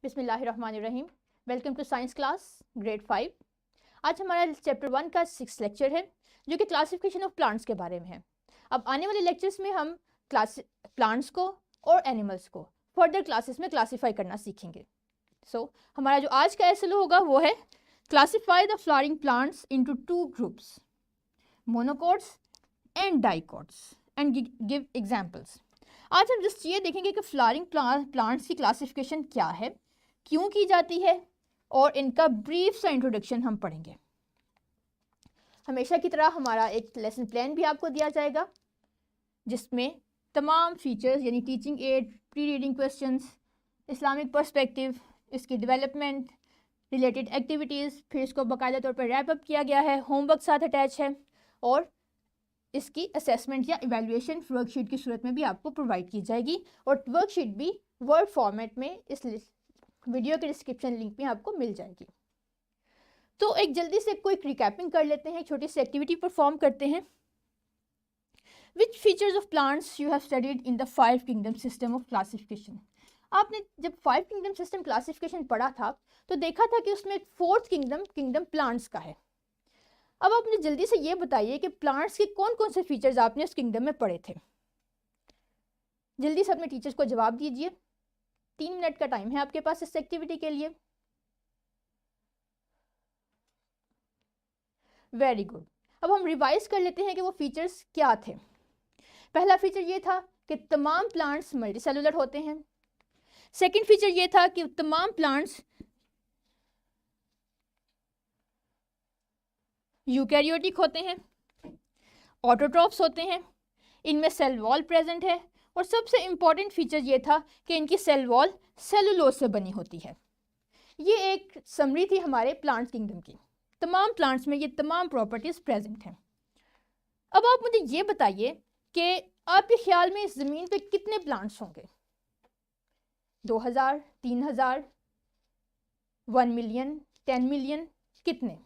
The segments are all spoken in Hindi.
बिस्मिल्लाहिर्रहमानिर्रहीम। Welcome to science class grade 5। आज हमारा चैप्टर 1 का 6 लेक्चर है जो कि क्लासिफिकेशन ऑफ प्लांट्स के बारे में है। अब आने वाले लेक्चर्स में हम प्लांट्स को और एनिमल्स को फर्दर क्लासेस में क्लासीफाई करना सीखेंगे। हमारा जो आज का एसएलओ होगा वो है classify the flowering plants into 2 groups, monocots and dicots and give examples. आज हम जस्ट ये देखेंगे कि फ्लावरिंग प्लांट्स की क्लासिफिकेशन क्या है, क्यों की जाती है, और इनका ब्रीफ सा इंट्रोडक्शन हम पढ़ेंगे। हमेशा की तरह हमारा एक लेसन प्लान भी आपको दिया जाएगा जिसमें तमाम फीचर्स यानी teaching add, pre reading questions, Islamic perspective, इसकी डेवलपमेंट, रिलेटेड एक्टिविटीज़, फिर इसको बाकायदा तौर पर रैप अप किया गया है, होमवर्क साथ अटैच है और इसकी असेसमेंट या इवैल्यूएशन वर्कशीट की सूरत में भी आपको प्रोवाइड की जाएगी और वर्कशीट भी वर्ड फॉर्मेट में इस वीडियो के डिस्क्रिप्शन लिंक में आपको मिल जाएगी। तो एक जल्दी से क्विक रिकैपिंग कर लेते हैं, छोटी सी एक्टिविटी परफॉर्म करते हैं। Which features of plants you have studied in the 5 kingdom system of classification. आपने जब 5 किंगडम सिस्टम क्लासिफिकेशन पढ़ा था तो देखा था कि उसमें 4th किंगडम प्लांट्स का है। अब आप मुझे जल्दी से ये बताइए कि प्लांट्स के कौन कौन से फीचर्स आपने उस किंगडम में पढ़े थे। जल्दी से अपने टीचर्स को जवाब दीजिए। 3 मिनट का टाइम है आपके पास इस एक्टिविटी के लिए। Very good. अब हम रिवाइज कर लेते हैं कि वो फीचर्स क्या थे। पहला फीचर ये था कि तमाम प्लांट्स मल्टीसेलुलर होते हैं। सेकंड फीचर ये था कि तमाम प्लांट्स यूकैरियोटिक होते हैं, ऑटोट्रॉफ्स होते हैं, इनमें सेल वॉल प्रेजेंट है और सबसे इम्पॉर्टेंट फीचर ये था कि इनकी सेल वॉल सेलुलोज से बनी होती है। ये एक समरी थी हमारे प्लांट्स किंगडम की। तमाम प्लांट्स में ये तमाम प्रॉपर्टीज़ प्रेजेंट हैं। अब आप मुझे ये बताइए कि आपके ख्याल में इस ज़मीन पे कितने प्लांट्स होंगे? 2000, 3000, 1 मिलियन, 10 मिलियन, कितने?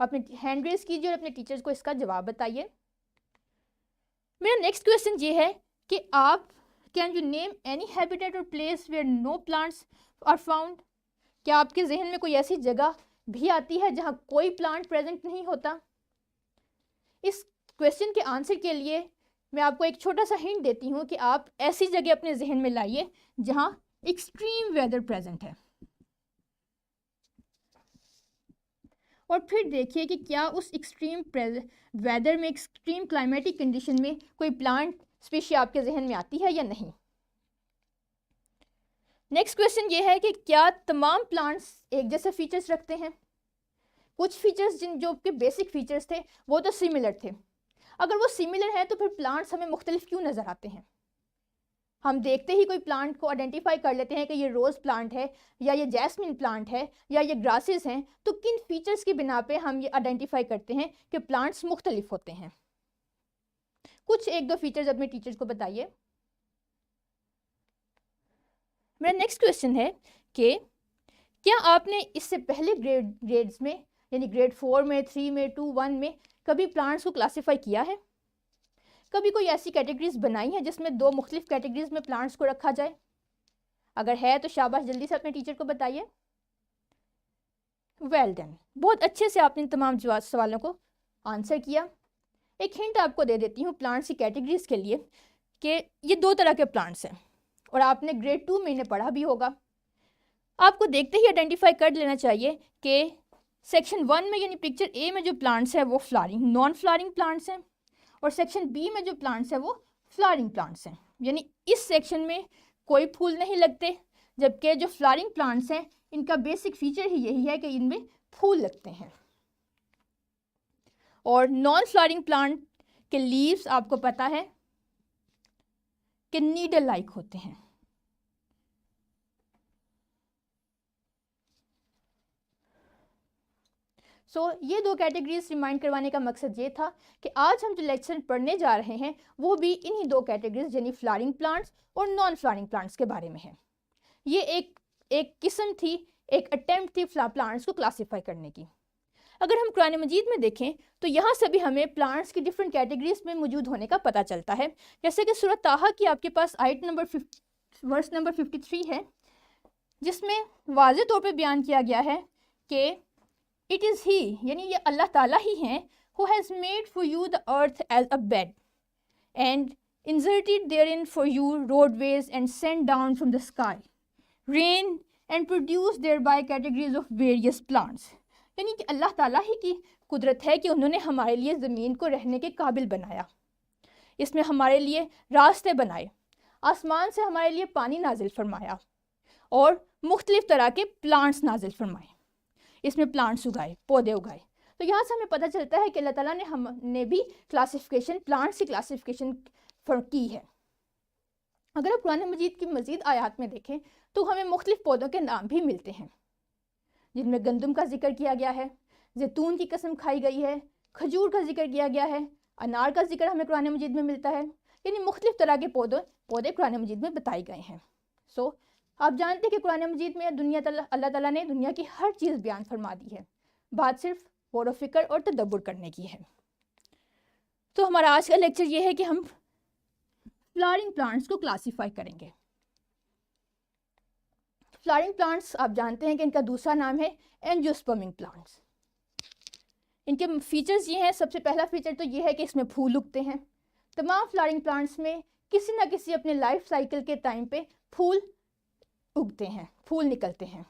अपने हैंड रेज कीजिए और अपने टीचर्स को इसका जवाब बताइए। मेरा नेक्स्ट क्वेश्चन ये है कि आप can you name any habitat और place where no plants are found. क्या आपके जहन में कोई ऐसी जगह भी आती है जहां कोई प्लांट प्रेजेंट नहीं होता? इस क्वेश्चन के आंसर के लिए मैं आपको एक छोटा सा हिंट देती हूँ कि आप ऐसी जगह अपने जहन में लाइए जहां एक्सट्रीम वेदर प्रेजेंट है और फिर देखिए कि क्या उस एक्सट्रीम वेदर में, एक्सट्रीम क्लाइमेटिक कंडीशन में कोई प्लांट स्पीशी आपके जहन में आती है या नहीं। नेक्स्ट क्वेश्चन ये है कि क्या तमाम प्लांट्स एक जैसे फीचर्स रखते हैं? कुछ फीचर्स जो के बेसिक फीचर्स थे वो तो सिमिलर थे। अगर वो सिमिलर हैं तो फिर प्लांट्स हमें मुख्तलिफ क्यों नज़र आते हैं? हम देखते ही कोई प्लांट को आइडेंटिफाई कर लेते हैं कि ये रोज़ प्लांट है या ये जैस्मिन प्लांट है या ये ग्रासेस हैं, तो किन फीचर्स की बिना पे हम ये आइडेंटिफाई करते हैं कि प्लांट्स मुख्तलिफ होते हैं? कुछ 1-2 फीचर्स अपने टीचर्स को बताइए। मेरा नेक्स्ट क्वेश्चन है कि क्या आपने इससे पहले ग्रेड्स में यानी ग्रेड 4 में, 3 में, 2, 1 में कभी प्लांट्स को क्लासीफाई किया है? कभी कोई ऐसी कैटेगरीज बनाई है जिसमें 2 मुख्तलिफ कैटेगरीज में प्लांट्स को रखा जाए? अगर है तो शाबाश, जल्दी से अपने टीचर को बताइए। वेल डन, बहुत अच्छे से आपने तमाम सवालों को आंसर किया। एक हिंट आपको दे देती हूँ प्लांट्स की कैटेगरीज के लिए कि ये 2 तरह के प्लांट्स हैं और आपने ग्रेड 2 में इन्हें पढ़ा भी होगा। आपको देखते ही आइडेंटिफाई कर लेना चाहिए कि सेक्शन 1 में यानी पिक्चर ए में जो प्लांट्स हैं वो फ्लावरिंग नॉन फ्लावरिंग प्लांट्स हैं और सेक्शन बी में जो प्लांट्स हैं वो फ्लावरिंग प्लांट्स हैं। यानी इस सेक्शन में कोई फूल नहीं लगते, जबकि जो फ्लावरिंग प्लांट्स हैं इनका बेसिक फीचर ही यही है कि इनमें फूल लगते हैं। और नॉन फ्लावरिंग प्लांट के लीव्स आपको पता है कि नीडल लाइक होते हैं। ये 2 कैटेगरीज रिमाइंड करवाने का मकसद ये था कि आज हम जो लेक्चर पढ़ने जा रहे हैं वो भी इन्हीं 2 कैटेगरीज यानी फ्लावरिंग प्लांट्स और नॉन फ्लावरिंग प्लांट्स के बारे में है। ये एक किस्म थी, एक अटेम्प्ट थी प्लांट्स को क्लासीफाई करने की। अगर हम कुरान मजीद में देखें तो यहाँ से भी हमें प्लांट्स की डिफरेंट कैटेगरीज में मौजूद होने का पता चलता है। जैसे कि सूरह ताहा की आपके पास आयत नंबर वर्स नंबर 53 है जिसमें वाज़ेह तौर पे बयान किया गया है कि इट इज़ ही, यानी ये अल्लाह ताला ही हैं, who has made for you the earth as a bed and inserted therein for you roadways and sent down from the sky rain and produced thereby categories of various plants। यानी कि अल्लाह ताला ही की कुदरत है कि उन्होंने हमारे लिए ज़मीन को रहने के काबिल बनाया, इसमें हमारे लिए रास्ते बनाए, आसमान से हमारे लिए पानी नाजिल फरमाया और मुख्तलिफ़ तरह के प्लांट्स नाजिल फरमाए, इसमें प्लांट्स उगाए, पौधे उगाए। तो यहाँ से हमें पता चलता है कि अल्लाह ताला ने हमने भी क्लासिफिकेशन, प्लांट्स की क्लासिफिकेशन की है। अगर आप कुरान मजीद की मज़ीद आयात में देखें तो हमें मुख्तलिफ़ पौधों के नाम भी मिलते हैं, जिनमें गंदम का जिक्र किया गया है, जैतून की कसम खाई गई है, खजूर का जिक्र किया गया है, अनार का जिक्र हमें कुरान मजीद में मिलता है। यानी मुख्तलिफ़ तरह के पौधे कुरान मजीद में बताए गए हैं। सो आप जानते हैं कि कुरान मजीद में अल्लाह ताला ने दुनिया की हर चीज़ बयान फरमा दी है, बात सिर्फ गौर व फिक्र और तदब्बुर करने की है। तो हमारा आज का लेक्चर ये है कि हम फ्लावरिंग प्लांट्स को क्लासीफाई करेंगे। फ्लावरिंग प्लांट्स आप जानते हैं कि इनका दूसरा नाम है एंजियोस्पर्मिंग प्लांट्स। इनके फीचर्स ये हैं, सबसे पहला फीचर तो ये है कि इसमें फूल उगते हैं। तमाम फ्लावरिंग प्लांट्स में किसी न किसी अपने लाइफ साइकिल के टाइम पे फूल उगते हैं, फूल निकलते हैं।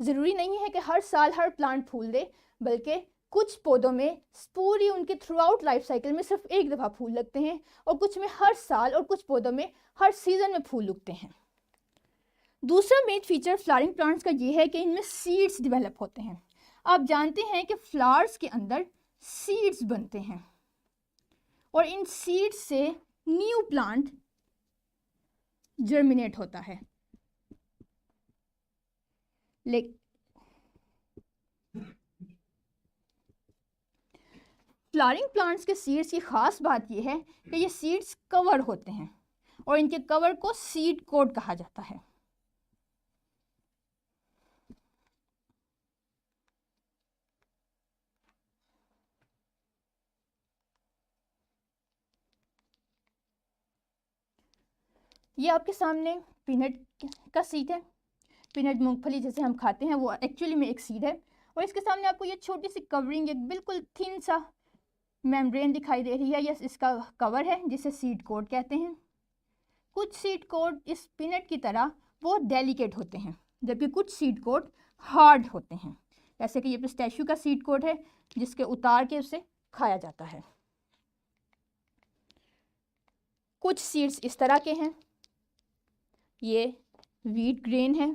ज़रूरी नहीं है कि हर साल हर प्लांट फूल दे, बल्कि कुछ पौधों में पूरी उनके थ्रू आउट लाइफ साइकिल में सिर्फ एक दफ़ा फूल लगते हैं और कुछ में हर साल और कुछ पौधों में हर सीज़न में फूल उगते हैं। दूसरा मेन फीचर फ्लावरिंग प्लांट्स का ये है कि इनमें सीड्स डेवलप होते हैं। आप जानते हैं कि फ्लावर्स के अंदर सीड्स बनते हैं और इन सीड्स से न्यू प्लांट जर्मिनेट होता है। फ्लावरिंग प्लांट्स के सीड्स की ख़ास बात यह है कि ये सीड्स कवर होते हैं और इनके कवर को सीड कोट कहा जाता है। ये आपके सामने पीनट का सीड है। पीनट मूंगफली जैसे हम खाते हैं वो एक्चुअली में एक सीड है और इसके सामने आपको ये छोटी सी कवरिंग, एक बिल्कुल थिन सा मेम्ब्रेन दिखाई दे रही है। यस, इसका कवर है जिसे सीड कोट कहते हैं। कुछ सीड कोट इस पीनट की तरह बहुत डेलिकेट होते हैं, जबकि कुछ सीड कोट हार्ड होते हैं, जैसे कि ये पिस्ताशियो का सीड कोट है जिसके उतार के उसे खाया जाता है। कुछ सीड्स इस तरह के हैं, ये व्हीट ग्रेन है।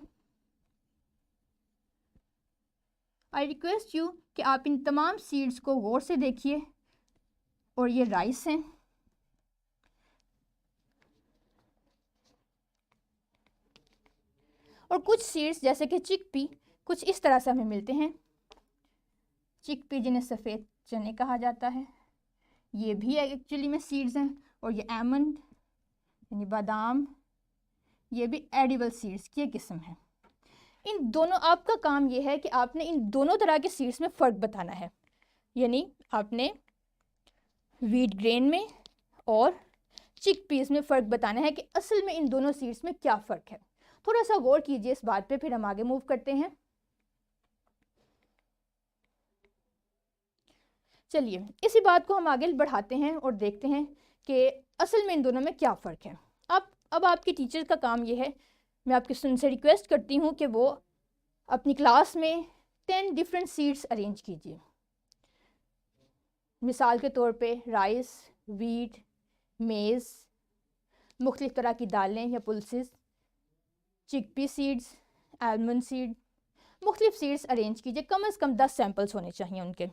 आई रिक्वेस्ट यू कि आप इन तमाम सीड्स को गौर से देखिए। और ये राइस हैं। और कुछ सीड्स जैसे कि चिकपी कुछ इस तरह से हमें मिलते हैं। चिकपी जिन्हें सफ़ेद चने कहा जाता है, ये भी एक्चुअली में सीड्स हैं। और ये आमंड यानी बादाम, ये भी एडिबल सीड्स की एक किस्म है। इन दोनों, आपका काम ये है कि आपने इन दोनों तरह के सीड्स में फ़र्क बताना है। यानी आपने व्हीट ग्रेन में और चिकपीस में फ़र्क बताना है कि असल में इन दोनों सीड्स में क्या फ़र्क है। थोड़ा सा गौर कीजिए इस बात पे, फिर हम आगे मूव करते हैं। चलिए इसी बात को हम आगे बढ़ाते हैं और देखते हैं कि असल में इन दोनों में क्या फ़र्क है। अब आपके टीचर का काम ये है, मैं आपके स्टूडेंट से रिक्वेस्ट करती हूँ कि वो अपनी क्लास में 10 डिफरेंट सीड्स अरेंज कीजिए। मिसाल के तौर पे राइस, वीट, मेज़, मुख्तलिफ़ तरह की दालें या पुल्सेस, चिकपी सीड्स, आलमंड सीड, मुख्तलिफ़ सीड्स अरेंज कीजिए। कम से कम 10 सैम्पल्स होने चाहिए उनके।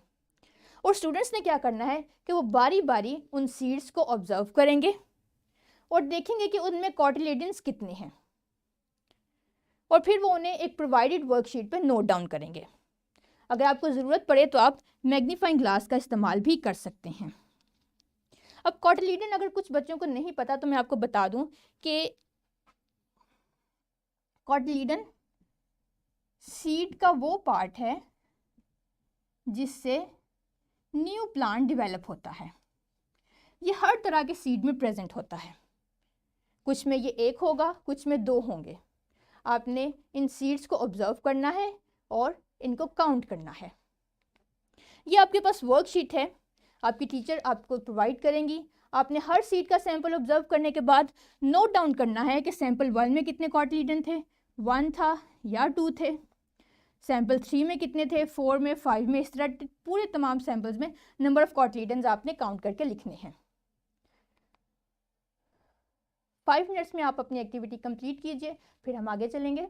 और स्टूडेंट्स ने क्या करना है कि वो बारी बारी उन सीड्स को ऑब्ज़र्व करेंगे और देखेंगे कि उनमें कॉटिलेडन्स कितने हैं, और फिर वो उन्हें एक प्रोवाइडेड वर्कशीट पे नोट डाउन करेंगे। अगर आपको ज़रूरत पड़े तो आप मैग्नीफाइंग ग्लास का इस्तेमाल भी कर सकते हैं। अब कॉटिलेडन अगर कुछ बच्चों को नहीं पता तो मैं आपको बता दूं कि कॉटिलेडन सीड का वो पार्ट है जिससे न्यू प्लांट डेवलप होता है। ये हर तरह के सीड में प्रेजेंट होता है। कुछ में ये एक होगा, कुछ में 2 होंगे। आपने इन सीड्स को ऑब्जर्व करना है और इनको काउंट करना है। ये आपके पास वर्कशीट है, आपकी टीचर आपको प्रोवाइड करेंगी। आपने हर सीड का सैंपल ऑब्जर्व करने के बाद नोट डाउन करना है कि सैंपल 1 में कितने कॉटिलीडन थे, 1 था या 2 थे, सैंपल 3 में कितने थे, 4 में, 5 में, इस तरह पूरे तमाम सैंपल्स में नंबर ऑफ कॉटिलीडन्स आपने काउंट करके लिखने हैं। 5 मिनट्स में आप अपनी एक्टिविटी कंप्लीट कीजिए, फिर हम आगे चलेंगे।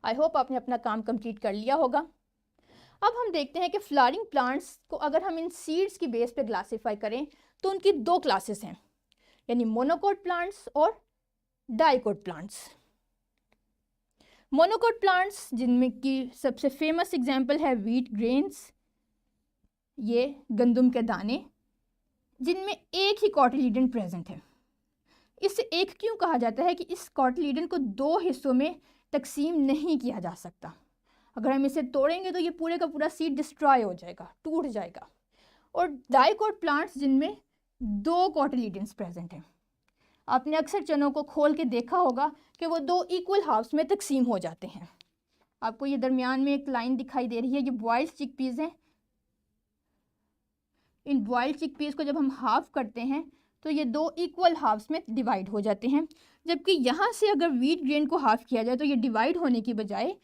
आई होप आपने अपना काम कंप्लीट कर लिया होगा। अब हम देखते हैं कि फ्लावरिंग प्लांट्स को अगर हम इन सीड्स की बेस पे क्लासीफाई करें तो उनकी 2 क्लासेस हैं, यानी मोनोकोट प्लांट्स और डाइकोट प्लांट्स। मोनोकोट प्लांट्स जिनमें की सबसे फेमस एग्जांपल है व्हीट ग्रेन्स, ये गंदम के दाने, जिनमें एक ही कॉटिलीडन प्रेजेंट है। इसे एक क्यों कहा जाता है कि इस कॉटिलीडन को 2 हिस्सों में तकसीम नहीं किया जा सकता। अगर हम इसे तोड़ेंगे तो ये पूरे का पूरा सीड डिस्ट्रॉय हो जाएगा, टूट जाएगा। और डाइकोट प्लांट्स जिनमें 2 कॉटिलीडन्स प्रेजेंट हैं। आपने अक्सर चनों को खोल के देखा होगा कि वो 2 इक्वल हाफ्स में तकसीम हो जाते हैं। आपको ये दरमियान में एक लाइन दिखाई दे रही है, ये बॉइल्ड चिकपीज़ हैं। इन बॉइल्ड चिकपीज़ को जब हम हाफ करते हैं तो ये 2 इक्वल हाफ्स में डिवाइड हो जाते हैं, जबकि यहाँ से अगर व्हीट ग्रेन को हाफ किया जाए तो ये डिवाइड होने की बजाय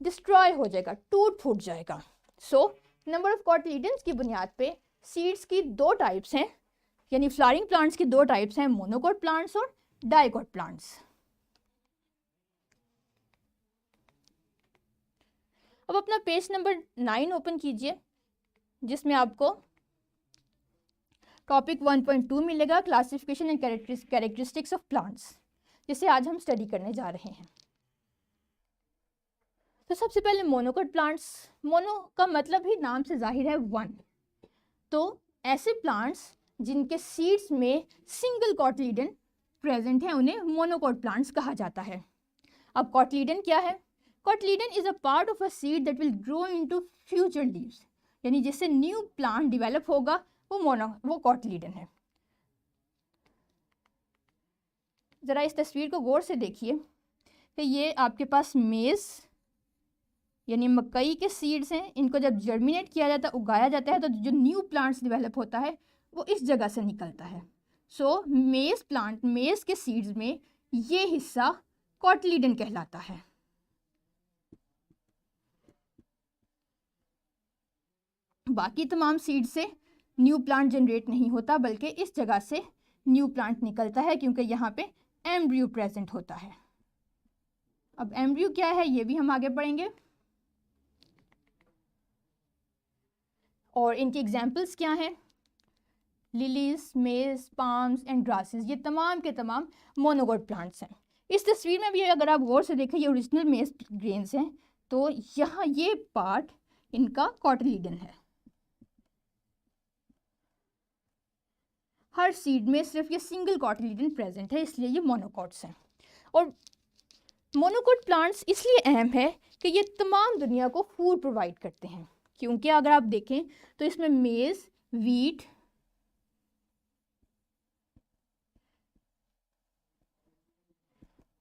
डिस्ट्रॉय हो जाएगा, टूट फूट जाएगा। सो नंबर ऑफ कॉटिलीडन्स की बुनियाद पे सीड्स की 2 टाइप्स हैं, यानी फ्लावरिंग प्लांट्स की 2 टाइप्स हैं, मोनोकोट प्लांट्स और डाइकोट प्लांट्स। अब अपना पेज नंबर 9 ओपन कीजिए, जिसमें आपको टॉपिक 1.2 मिलेगा, classification and characteristics of plants, जिसे आज हम स्टडी करने जा रहे हैं। तो सबसे पहले मोनोकोट प्लांट्स। मोनो का मतलब ही नाम से जाहिर है 1। तो ऐसे प्लांट्स जिनके सीड्स में सिंगल कॉटिलीडन प्रेजेंट है उन्हें मोनोकोट प्लांट्स कहा जाता है। अब कॉटिलीडन क्या है? Cotyledon is a part of a seed that will grow into future leaves, यानी जिससे न्यू प्लांट डेवलप होगा वो कॉटिलीडन है। ज़रा इस तस्वीर को गौर से देखिए कि ये आपके पास मेज़ यानी मकई के सीड्स हैं। इनको जब जर्मिनेट किया जाता है, उगाया जाता है, तो जो न्यू प्लांट्स डेवलप होता है वो इस जगह से निकलता है। सो मेज़ के सीड्स में ये हिस्सा कॉटिलीडन कहलाता है। बाकी तमाम सीड से न्यू प्लांट जनरेट नहीं होता, बल्कि इस जगह से न्यू प्लांट निकलता है, क्योंकि यहाँ पे एम्ब्रियो प्रेजेंट होता है। अब एम्ब्रियो क्या है ये भी हम आगे पढ़ेंगे, और इनकी एग्जाम्पल्स क्या हैं। लिलीज, मेज, पाम्स एंड ग्रासेस, ये तमाम के तमाम मोनोकोट प्लांट्स हैं। इस तस्वीर में भी अगर आप गौर से देखें, ये ओरिजिनल मेज ग्रेन्स हैं, तो यहाँ ये पार्ट इनका कॉटिलीडन है। हर सीड में सिर्फ ये सिंगल कॉटिलीडन प्रेजेंट है, इसलिए ये मोनोकोट्स हैं। और मोनोकोट प्लांट्स इसलिए अहम है कि ये तमाम दुनिया को फूड प्रोवाइड करते हैं, क्योंकि अगर आप देखें तो इसमें मेज, व्हीट,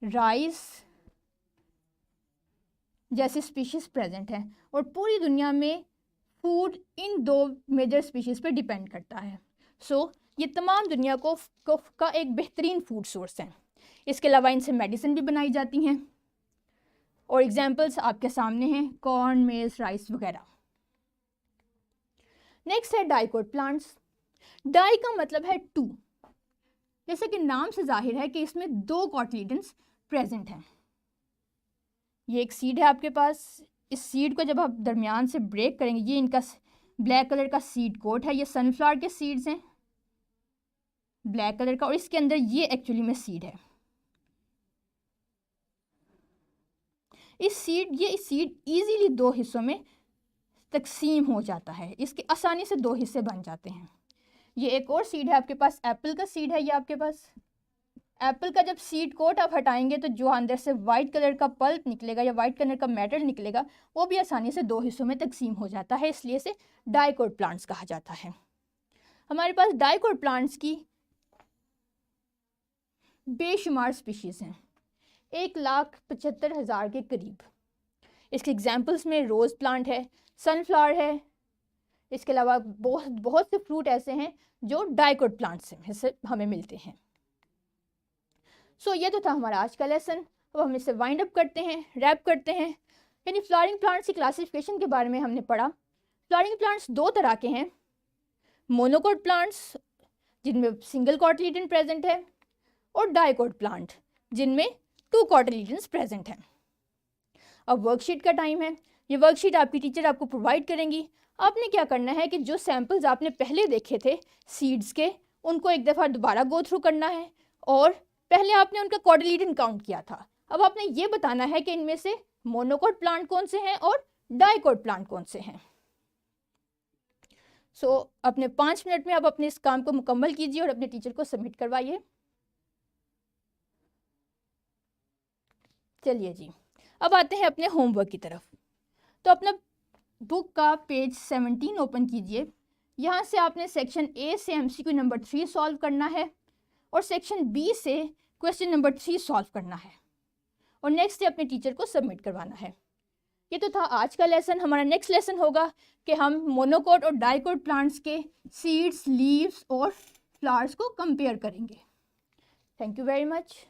राइस जैसे स्पीशीज प्रेजेंट हैं, और पूरी दुनिया में फूड इन 2 मेजर स्पीशीज पे डिपेंड करता है। सो ये तमाम दुनिया का एक बेहतरीन फूड सोर्स है। इसके अलावा इनसे मेडिसिन भी बनाई जाती हैं, और एग्जांपल्स आपके सामने हैं, कॉर्न, मेज, राइस वगैरह। नेक्स्ट है डाइकोट प्लांट्स। डाई का मतलब है 2, जैसे कि नाम से जाहिर है कि इसमें 2 कॉटिलीडन्स प्रेजेंट हैं। ये एक सीड है आपके पास। इस सीड को जब आप दरमियान से ब्रेक करेंगे, ये इनका ब्लैक कलर का सीड कोट है। ये सनफ्लावर के सीड्स हैं ब्लैक कलर का, और इसके अंदर ये एक्चुअली में सीड है। ये सीड इजीली 2 हिस्सों में तकसीम हो जाता है, इसके आसानी से 2 हिस्से बन जाते हैं। ये एक और सीड है आपके पास, एप्पल का सीड है ये आपके पास। एप्पल का जब सीड कोट आप हटाएंगे तो जो अंदर से वाइट कलर का पल्प निकलेगा या वाइट कलर का मैटर निकलेगा, वो भी आसानी से 2 हिस्सों में तकसीम हो जाता है, इसलिए इसे डाइकोट प्लांट्स कहा जाता है। हमारे पास डाइकोट प्लांट्स की बेशुमार स्पीशीज़ हैं, 1,75,000 के करीब। इसके एग्जांपल्स में रोज़ प्लांट है, सनफ्लावर है, इसके अलावा बहुत बहुत से फ्रूट ऐसे हैं जो डाइकोट प्लांट से हमें मिलते हैं। सो ये तो था हमारा आज का लेसन। अब हम इसे वाइंड अप करते हैं, रैप करते हैं। यानी फ्लावरिंग प्लांट्स की क्लासिफिकेशन के बारे में हमने पढ़ा। फ्लावरिंग प्लांट्स दो तरह के हैं, मोनोकोट प्लांट्स जिनमें सिंगल कॉटिलीडन प्रेजेंट है, और डाइकोट प्लांट जिनमें 2 कॉटिलीडन्स प्रेजेंट हैं। अब वर्कशीट का टाइम है। ये वर्कशीट आपकी टीचर आपको प्रोवाइड करेंगी। आपने क्या करना है कि जो सैम्पल्स आपने पहले देखे थे सीड्स के, उनको एक दफ़ा दोबारा गो थ्रू करना है, और पहले आपने उनका कॉटिलीडन काउंट किया था। अब आपने ये बताना है कि इनमें से मोनोकोट प्लांट कौन से हैं और डाइकोट प्लांट कौन से हैं। सो अपने 5 मिनट में आप अपने इस काम को मुकम्मल कीजिए और अपने टीचर को सबमिट करवाइए। चलिए जी, अब आते हैं अपने होमवर्क की तरफ। तो अपना बुक का पेज 17 ओपन कीजिए। यहाँ से आपने सेक्शन ए से MCQ नंबर 3 सॉल्व करना है और सेक्शन बी से क्वेश्चन नंबर 3 सॉल्व करना है, और नेक्स्ट डे अपने टीचर को सबमिट करवाना है। ये तो था आज का लेसन। हमारा नेक्स्ट लेसन होगा कि हम मोनोकोट और डाइकोट प्लांट्स के सीड्स, लीव्स और फ्लावर्स को कंपेयर करेंगे। Thank you very much.